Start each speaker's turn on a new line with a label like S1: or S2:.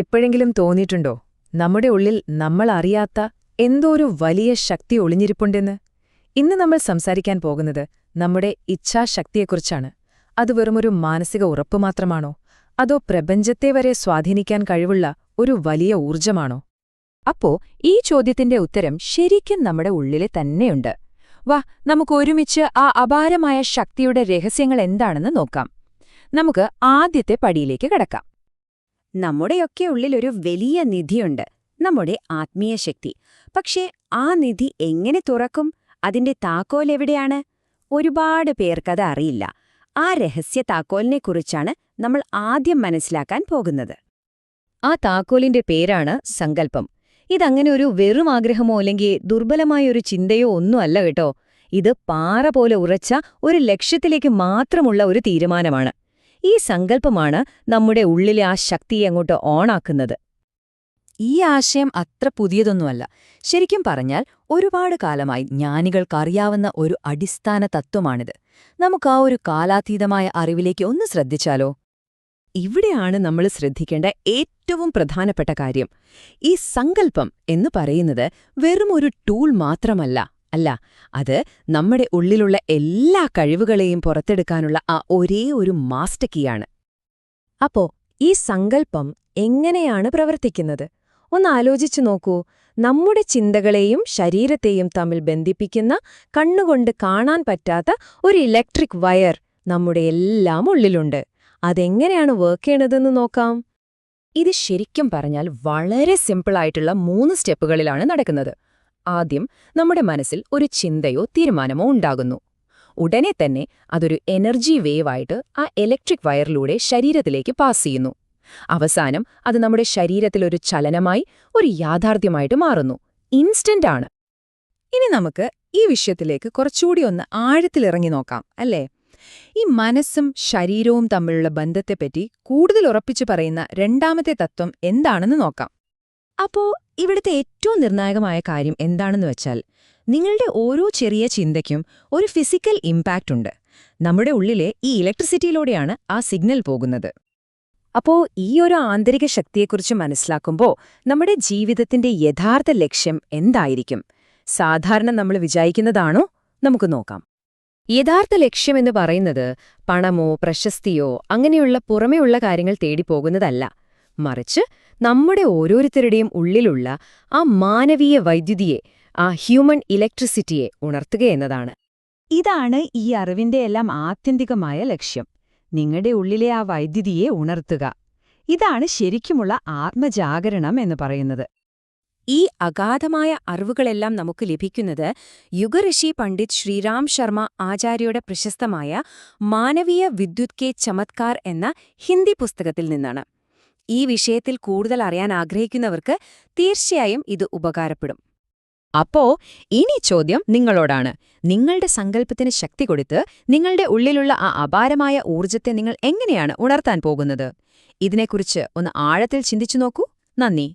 S1: എപ്പോഴെങ്കിലും തോന്നിയിട്ടുണ്ടോ നമ്മുടെ ഉള്ളിൽ നമ്മൾ അറിയാത്ത എന്തോ ഒരു വലിയ ശക്തി ഒളിഞ്ഞിരിപ്പുണ്ടെന്ന്? ഇന്ന് നമ്മൾ സംസാരിക്കാൻ പോകുന്നത് നമ്മുടെ ഇച്ഛാശക്തിയെക്കുറിച്ചാണ്. അത് വെറുമൊരു മാനസിക ഉറപ്പ് മാത്രമാണോ, അതോ പ്രപഞ്ചത്തെ വരെ സ്വാധീനിക്കാൻ കഴിവുള്ള ഒരു വലിയ ഊർജ്ജമാണോ?
S2: അപ്പോ ഈ ചോദ്യത്തിന്റെ ഉത്തരം ശരിക്കും നമ്മുടെ ഉള്ളിലെ തന്നെയുണ്ട്. വാ, നമുക്കൊരുമിച്ച് ആ അപാരമായ ശക്തിയുടെ രഹസ്യങ്ങൾ എന്താണെന്ന് നോക്കാം. നമുക്ക് ആദ്യത്തെ പടിയിലേക്ക് കടക്കാം.
S3: നമ്മുടെയൊക്കെ ഉള്ളിലൊരു വലിയ നിധിയുണ്ട്, നമ്മുടെ ആത്മീയ ശക്തി. പക്ഷേ ആ നിധി എങ്ങനെ തുറക്കും? അതിന്റെ താക്കോൽ എവിടെയാണ്? ഒരുപാട് പേർക്കത് അറിയില്ല. ആ രഹസ്യ താക്കോലിനെക്കുറിച്ചാണ് നമ്മൾ ആദ്യം മനസ്സിലാക്കാൻ പോകുന്നത്.
S2: ആ താക്കോലിന്റെ പേരാണ് സങ്കല്പം. ഇതങ്ങനെ ഒരു വെറും ആഗ്രഹമോ അല്ലെങ്കിൽ ദുർബലമായൊരു ചിന്തയോ ഒന്നും അല്ല കേട്ടോ. ഇത് പാറ പോലെ ഉറച്ച ഒരു ലക്ഷ്യത്തിലേക്ക് മാത്രമുള്ള ഒരു തീരുമാനമാണ്. ഈ സങ്കല്പമാണ് നമ്മുടെ ഉള്ളിലെ ആ ശക്തിയെ അങ്ങോട്ട് ഓണാക്കുന്നത്. ഈ ആശയം അത്ര പുതിയതൊന്നുമല്ല. ശരിക്കും പറഞ്ഞാൽ ഒരുപാട് കാലമായി ജ്ഞാനികൾക്കറിയാവുന്ന ഒരു അടിസ്ഥാന തത്വമാണിത്. നമുക്ക് ആ ഒരു കാലാതീതമായ അറിവിലേക്ക് ഒന്ന് ശ്രദ്ധിച്ചാലോ?
S1: ഇവിടെയാണ് നമ്മൾ ശ്രദ്ധിക്കേണ്ട ഏറ്റവും പ്രധാനപ്പെട്ട കാര്യം. ഈ സങ്കല്പം എന്ന് പറയുന്നത് വെറും ഒരു ടൂൾ മാത്രമല്ല. അത് നമ്മുടെ ഉള്ളിലുള്ള എല്ലാ കഴിവുകളെയും പുറത്തെടുക്കാനുള്ള ആ ഒരേ ഒരു മാസ്റ്റർ കീയാണ്.
S2: അപ്പോ ഈ സങ്കല്പം എങ്ങനെയാണ് പ്രവർത്തിക്കുന്നത്? ഒന്ന് ആലോചിച്ചു നോക്കൂ. നമ്മുടെ ചിന്തകളെയും ശരീരത്തെയും തമ്മിൽ ബന്ധിപ്പിക്കുന്ന, കണ്ണുകൊണ്ട് കാണാൻ പറ്റാത്ത ഒരു ഇലക്ട്രിക് വയർ നമ്മുടെ എല്ലാം ഉള്ളിലുണ്ട്. അതെങ്ങനെയാണ് വർക്ക് ചെയ്യണതെന്ന് നോക്കാം. ഇത് ശരിക്കും പറഞ്ഞാൽ വളരെ സിമ്പിളായിട്ടുള്ള 3 സ്റ്റെപ്പുകളിലാണ് നടക്കുന്നത്. ആദ്യം നമ്മുടെ മനസ്സിൽ ഒരു ചിന്തയോ തീരുമാനമോ ഉണ്ടാകുന്നു. ഉടനെ തന്നെ അതൊരു എനർജി വേവായിട്ട് ആ ഇലക്ട്രിക് വയറിലൂടെ ശരീരത്തിലേക്ക് പാസ് ചെയ്യുന്നു. അവസാനം അത് നമ്മുടെ ശരീരത്തിലൊരു ചലനമായി, ഒരു യാഥാർത്ഥ്യമായിട്ട് മാറുന്നു. ഇൻസ്റ്റന്റ് ആണ്. ഇനി നമുക്ക് ഈ വിഷയത്തിലേക്ക് കുറച്ചുകൂടി ഒന്ന് ആഴത്തിലിറങ്ങി നോക്കാം, അല്ലേ? ഈ മനസ്സും ശരീരവും തമ്മിലുള്ള ബന്ധത്തെപ്പറ്റി കൂടുതൽ ഉറപ്പിച്ചു പറയുന്ന രണ്ടാമത്തെ തത്വം എന്താണെന്ന് നോക്കാം. അപ്പോ ഇവിടുത്തെ ഏറ്റവും നിർണായകമായ കാര്യം എന്താണെന്ന് വെച്ചാൽ, നിങ്ങളുടെ ഓരോ ചെറിയ ചിന്തയ്ക്കും ഒരു ഫിസിക്കൽ ഇമ്പാക്റ്റ് ഉണ്ട്. നമ്മുടെ ഉള്ളിലെ ഈ ഇലക്ട്രിസിറ്റിയിലൂടെയാണ് ആ സിഗ്നൽ പോകുന്നത്. അപ്പോ ഈ ഒരു ആന്തരിക ശക്തിയെക്കുറിച്ച് മനസ്സിലാക്കുമ്പോൾ നമ്മുടെ ജീവിതത്തിന്റെ യഥാർത്ഥ ലക്ഷ്യം എന്തായിരിക്കും? സാധാരണ നമ്മൾ വിചാരിക്കുന്നതാണോ? നമുക്ക് നോക്കാം. യഥാർത്ഥ ലക്ഷ്യമെന്ന് പറയുന്നത് പണമോ പ്രശസ്തിയോ അങ്ങനെയുള്ള പുറമെയുള്ള കാര്യങ്ങൾ തേടിപ്പോകുന്നതല്ല. മറിച്ച് നമ്മുടെ ഓരോരുത്തരുടെയും ഉള്ളിലുള്ള ആ മാനവീയ വൈദ്യുതിയെ, ആ ഹ്യൂമൻ ഇലക്ട്രിസിറ്റിയെ ഉണർത്തുകയെന്നതാണ്.
S3: ഇതാണ് ഈ അറിവിന്റെ എല്ലാം ആത്യന്തികമായ ലക്ഷ്യം. നിങ്ങളുടെ ഉള്ളിലെ ആ വൈദ്യുതിയെ ഉണർത്തുക. ഇതാണ് ശരിക്കുമുള്ള ആത്മജാഗരണം എന്ന് പറയുന്നത്.
S2: ഈ അഗാധമായ അറിവുകളെല്ലാം നമുക്ക് ലഭിക്കുന്നത് യുഗഋഷി പണ്ഡിറ്റ് ശ്രീറാം ശർമ്മ ആചാര്യയുടെ പ്രശസ്തമായ മാനവീയ വിദ്യുത് കെ ചമത്കാർ എന്ന ഹിന്ദി പുസ്തകത്തിൽ നിന്നാണ്. ഈ വിഷയത്തിൽ കൂടുതൽ അറിയാൻ ആഗ്രഹിക്കുന്നവർക്ക് തീർച്ചയായും ഇത് ഉപകാരപ്പെടും. അപ്പോ ഇനി ചോദ്യം നിങ്ങളോടാണ്. നിങ്ങളുടെ സങ്കല്പത്തിന് ശക്തി കൊടുത്ത് നിങ്ങളുടെ ഉള്ളിലുള്ള ആ അപാരമായ ഊർജ്ജത്തെ നിങ്ങൾ എങ്ങനെയാണ് ഉണർത്താൻ പോകുന്നത്? ഇതിനെക്കുറിച്ച് ഒന്ന് ആഴത്തിൽ ചിന്തിച്ചു നോക്കൂ. നന്ദി.